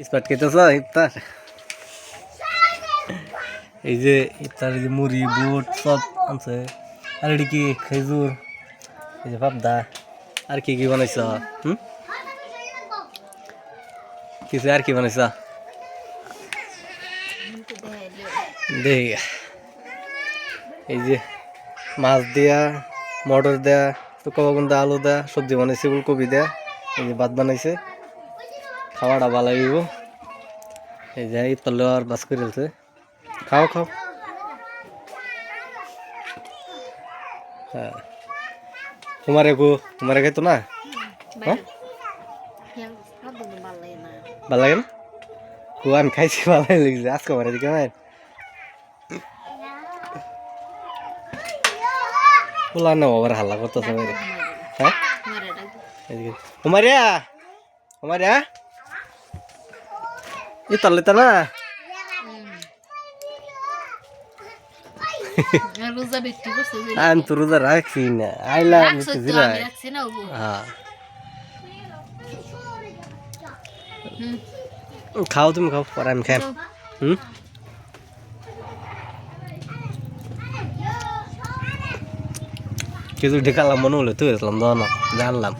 ইস্পাত খেতেছ ইফতার এই যে ইফতার মুড়ি বুট সব আনছে আর এটি কি খেজুর এই যে পাবদা আর কি কি বানাইছ কিছু আর কি বানাইছ দেখ এই যে মাছ দেয়া মটর দেয়া শুকনা আলু দেয়া সবজি বানাইছে ফুলকপি দেয়া এই যে ভাত বানাইছে খাওয়াটা ভালো হইব এই যে ইফতার লওয়ার বাস করেছে খাও খাও হ্যাঁ তোমারে খাইতো না হ্যাঁ ভালো লাগে না আমি খাইছি ভালোই লেগেছে আজকে আমার এদিকে পোলা না আবার হাল্লা করতেছে হ্যাঁ এদিকে হুমারিয়া ইফতার লইতা না আমি তো রোজা রাখছি না আইলা হ্যাঁ খাও তুমি খাও পরে আমি খাই কিছু ঢেকালাম মনে হলো তুই জানলাম